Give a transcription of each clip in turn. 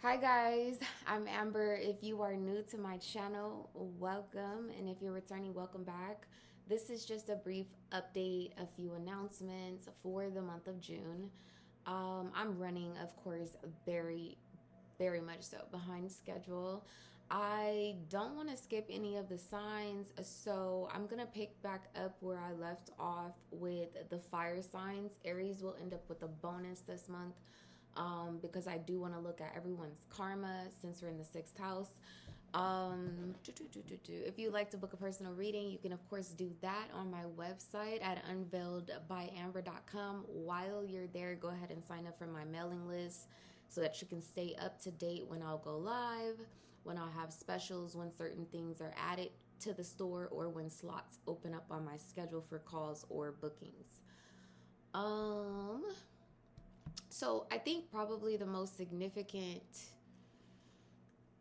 Hi guys, I'm Amber. If you are new to my channel, welcome. And if you're returning, welcome back. This is just a brief update, a few announcements for the month of June. I'm running, of course, very much so behind schedule. I don't want to skip any of the signs, so I'm going to pick back up where I left off with the fire signs. Aries will end up with a bonus this month because I do want to look at everyone's karma since we're in the sixth house. If you'd like to book a personal reading, you can of course do that on my website at UnveiledByAmber.com. While you're there, go ahead and sign up for my mailing list so that you can stay up to date when I'll go live, when I'll have specials, when certain things are added to the store, or when slots open up on my schedule for calls or bookings. So I think probably the most significant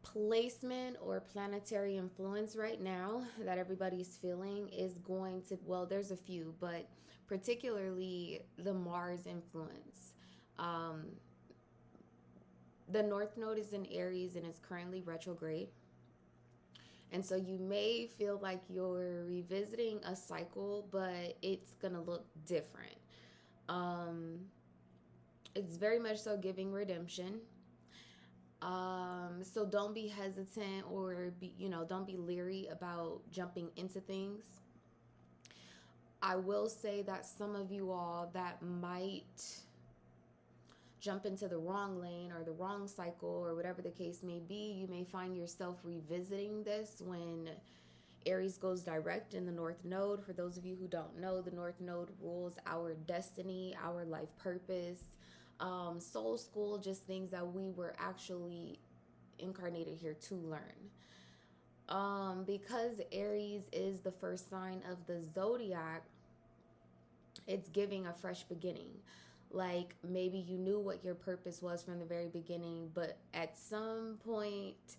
placement or planetary influence right now that everybody's feeling is going to, well, there's a few, but particularly the Mars influence. Um, the North Node is in Aries and is currently retrograde. And so you may feel like you're revisiting a cycle, but it's going to look different. It's very much so giving redemption. So don't be hesitant or don't be leery about jumping into things. I will say that some of you all that might jump into the wrong lane or the wrong cycle or whatever the case may be, you may find yourself revisiting this when Aries goes direct in the North Node. For those of you who don't know, the North Node rules our destiny, our life purpose, soul school, just things that we were actually incarnated here to learn. Because Aries is the first sign of the zodiac, it's giving a fresh beginning. Like maybe you knew what your purpose was from the very beginning, but at some point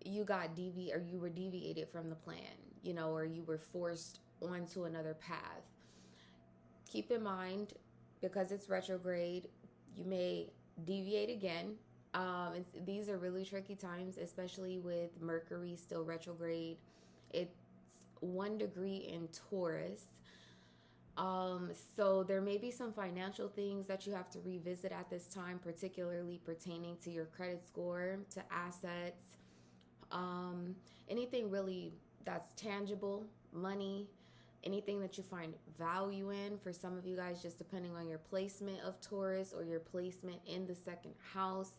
you were deviated from the plan, or you were forced onto another path. Keep in mind, because it's retrograde, you may deviate again. These are really tricky times, especially with Mercury still retrograde. It's 1 degree in Taurus. So there may be some financial things that you have to revisit at this time, particularly pertaining to your credit score, to assets, anything really that's tangible, money, anything that you find value in. For some of you guys, just depending on your placement of Taurus or your placement in the second house,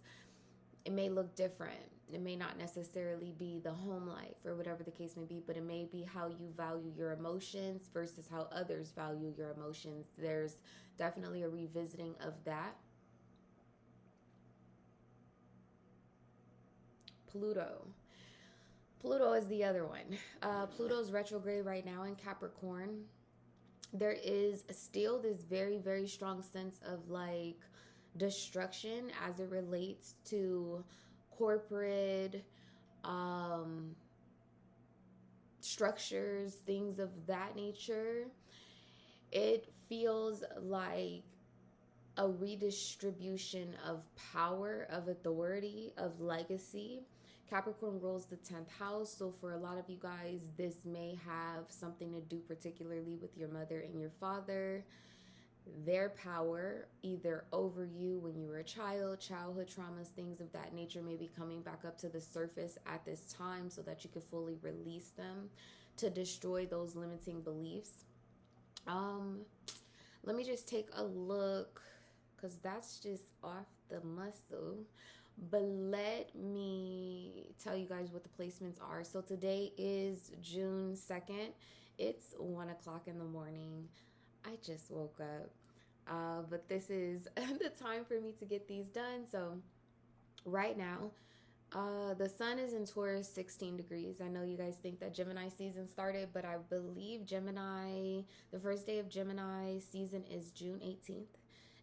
it may look different. It may not necessarily be the home life or whatever the case may be, but it may be how you value your emotions versus how others value your emotions. There's definitely a revisiting of that. Pluto is the other one. Pluto's retrograde right now in Capricorn. There is still this very, very strong sense of like destruction as it relates to corporate structures, things of that nature. It feels like a redistribution of power, of authority, of legacy. Capricorn rules the 10th house, so for a lot of you guys, this may have something to do particularly with your mother and your father. Their power, either over you when you were a child, childhood traumas, things of that nature may be coming back up to the surface at this time so that you can fully release them to destroy those limiting beliefs. Let me just take a look, because that's just off the muscle. But let me tell you guys what the placements are. So today is June 2nd. It's 1 o'clock in the morning. I just woke up. But this is the time for me to get these done. So right now, the sun is in Taurus, 16 degrees. I know you guys think that Gemini season started, but I believe the first day of Gemini season is June 18th.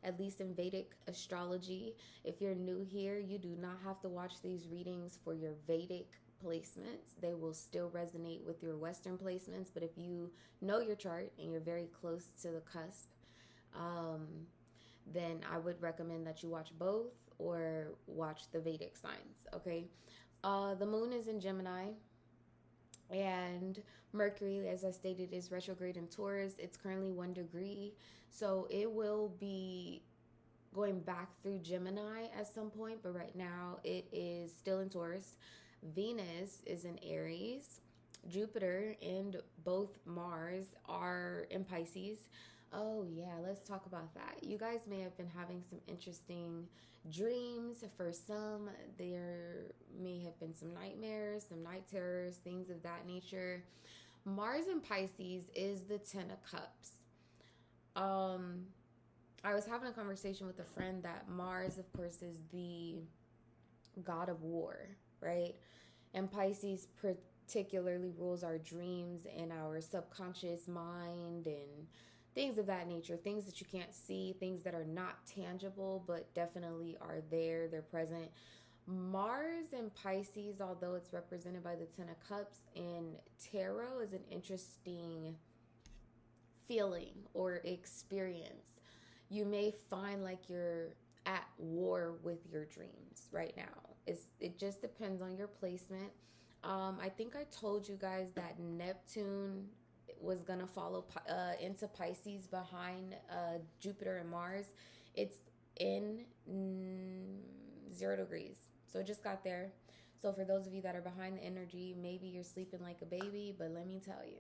At least in Vedic astrology. If you're new here, you do not have to watch these readings for your Vedic placements. They will still resonate with your Western placements, but if you know your chart and you're very close to the cusp, then I would recommend that you watch both or watch the Vedic signs, okay? The moon is in Gemini, and Mercury, as I stated, is retrograde in Taurus. It's currently 1 degree, so it will be going back through Gemini at some point, but right now it is still in Taurus. Venus is in Aries. Jupiter and both Mars are in Pisces. Oh, yeah, let's talk about that. You guys may have been having some interesting dreams. For some, there may have been some nightmares, some night terrors, things of that nature. Mars in Pisces is the 10 of Cups. I was having a conversation with a friend that Mars, of course, is the god of war, right? And Pisces particularly rules our dreams and our subconscious mind and things of that nature, things that you can't see, things that are not tangible but definitely are there, they're present. Mars and Pisces, although it's represented by the 10 of Cups in tarot, is an interesting feeling or experience. You may find like you're at war with your dreams right now. It just depends on your placement. I think I told you guys that Neptune was going to follow into Pisces behind Jupiter and Mars. It's in 0 degrees. So it just got there. So for those of you that are behind the energy, maybe you're sleeping like a baby, but let me tell you,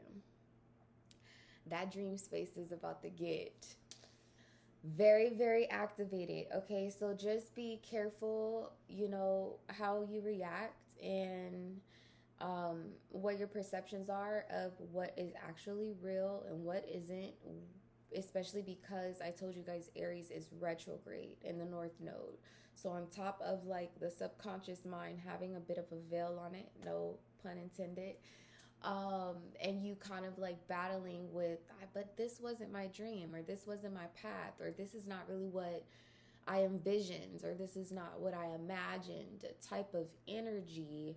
that dream space is about to get very, very activated. Okay, so just be careful, how you react and what your perceptions are of what is actually real and what isn't, especially because I told you guys Aries is retrograde in the North Node. So on top of like the subconscious mind having a bit of a veil on it, no pun intended, and you kind of like battling with, but this wasn't my dream, or this wasn't my path, or this is not really what I envisioned, or this is not what I imagined type of energy.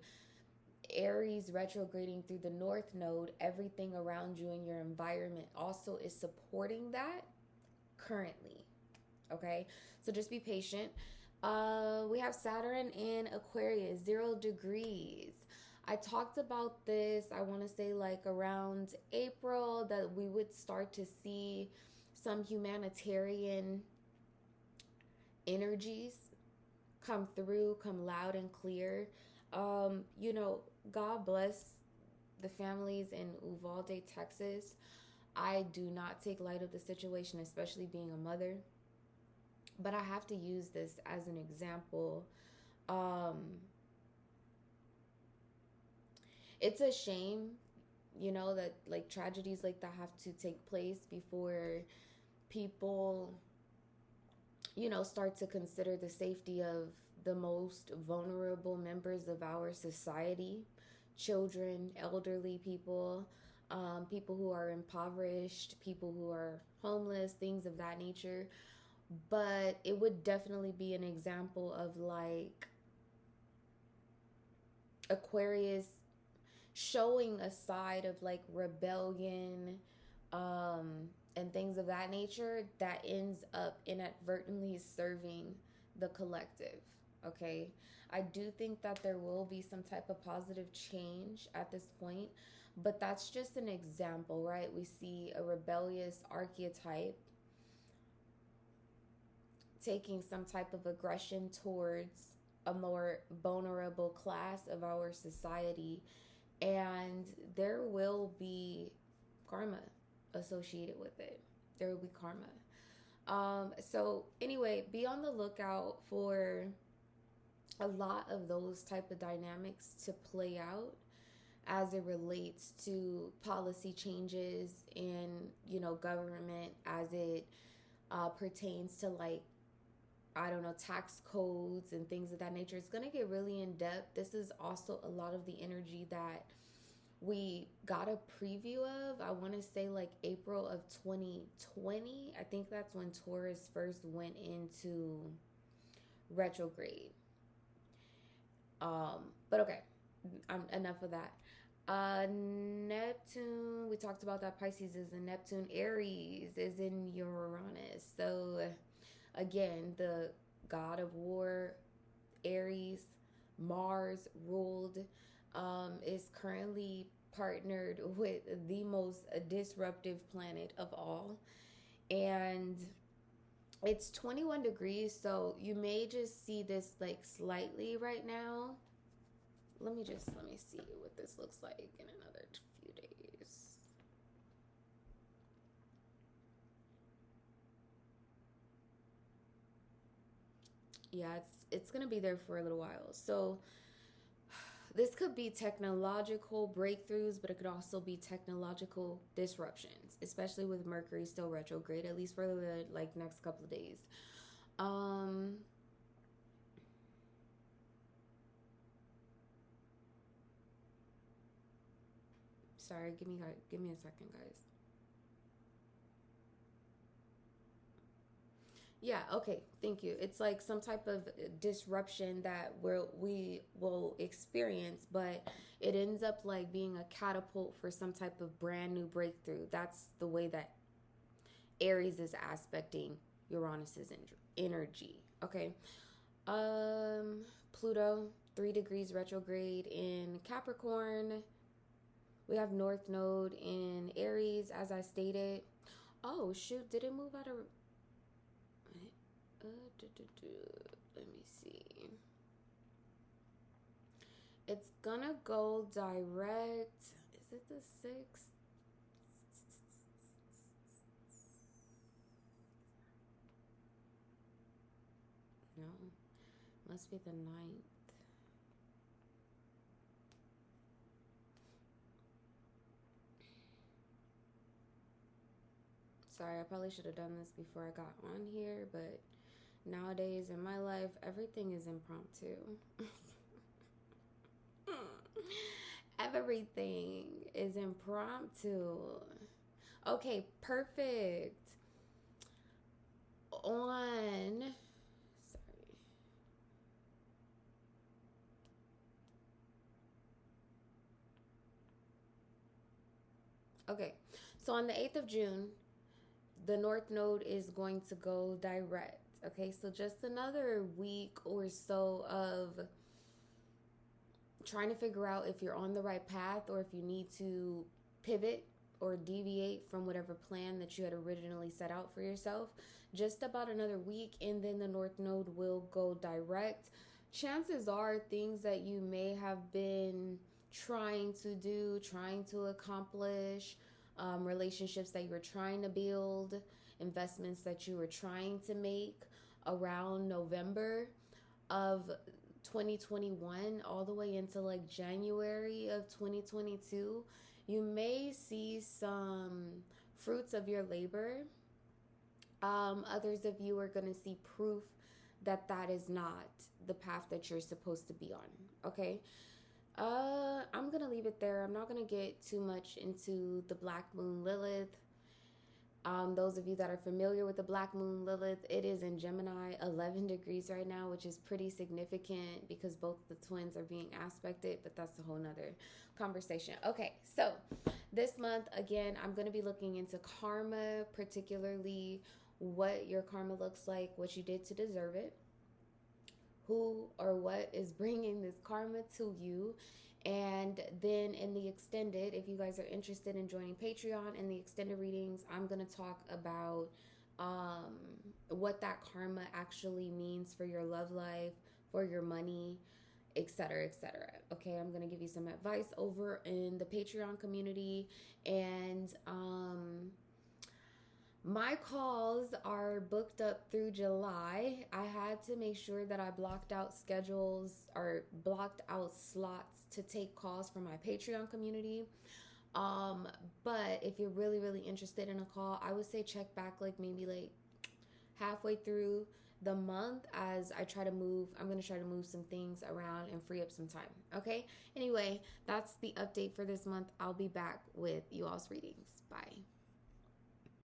Aries retrograding through the North Node, everything around you in your environment also is supporting that currently. Okay, so just be patient. We have Saturn in Aquarius, 0 degrees. I talked about this, I want to say like around April, that we would start to see some humanitarian energies come through, come loud and clear. God bless the families in Uvalde, Texas. I do not take light of the situation, especially being a mother, but I have to use this as an example. It's a shame, that like tragedies like that have to take place before people, start to consider the safety of the most vulnerable members of our society: children, elderly people, people who are impoverished, people who are homeless, things of that nature. But it would definitely be an example of like Aquarius showing a side of like rebellion and things of that nature that ends up inadvertently serving the collective. Okay, I do think that there will be some type of positive change at this point, but that's just an example, right? We see a rebellious archetype taking some type of aggression towards a more vulnerable class of our society, and there will be karma associated with it. There will be karma. So anyway, be on the lookout for a lot of those type of dynamics to play out as it relates to policy changes in, government, as it pertains to like, I don't know, tax codes and things of that nature. It's going to get really in depth. This is also a lot of the energy that we got a preview of. I want to say like April of 2020. I think that's when Taurus first went into retrograde. But okay, enough of that. Neptune, we talked about that. Pisces is in Neptune. Aries is in Uranus. So again, the god of war, Mars ruled, is currently partnered with the most disruptive planet of all. And it's 21 degrees, so you may just see this like slightly right now. Let me see what this looks like in another few days. Yeah, it's gonna be there for a little while. So this could be technological breakthroughs, but it could also be technological disruptions, especially with Mercury still retrograde, at least for the like next couple of days. Sorry, give me a second, guys. Yeah, okay, thank you. It's like some type of disruption that we will experience, but it ends up like being a catapult for some type of brand new breakthrough. That's the way that Aries is aspecting Uranus's energy. Okay. Pluto, 3 degrees retrograde in Capricorn. We have North Node in Aries, as I stated. Oh, shoot, did it move out of... Let me see. It's gonna go direct. Is it the 6th? No, must be the 9th. Sorry, I probably should have done this before I got on here, but nowadays in my life, everything is impromptu. Everything is impromptu. Okay, perfect. On... Sorry. Okay, so on the 8th of June, the North Node is going to go direct. Okay, so just another week or so of trying to figure out if you're on the right path or if you need to pivot or deviate from whatever plan that you had originally set out for yourself. Just about another week, and then the North Node will go direct. Chances are things that you may have been trying to do, trying to accomplish, relationships that you were trying to build, investments that you were trying to make around November of 2021 all the way into like January of 2022, you may see some fruits of your labor. Others of you are going to see proof that that is not the path that you're supposed to be on. Okay. I'm going to leave it there. I'm not going to get too much into the Black Moon Lilith. Those of you that are familiar with the Black Moon Lilith, it is in Gemini, 11 degrees right now, which is pretty significant because both the twins are being aspected, but that's a whole nother conversation. Okay, so this month, again, I'm going to be looking into karma, particularly what your karma looks like, what you did to deserve it, who or what is bringing this karma to you. And then in the extended, if you guys are interested in joining Patreon in the extended readings, I'm going to talk about what that karma actually means for your love life, for your money, etc., etc. Okay, I'm going to give you some advice over in the Patreon community. And my calls are booked up through July. I had to make sure that I blocked out schedules or blocked out slots to take calls from my Patreon community. But if you're really, really interested in a call, I would say check back like maybe like halfway through the month as I try to move. I'm going to try to move some things around and free up some time. Okay. Anyway, that's the update for this month. I'll be back with you all's readings. Bye.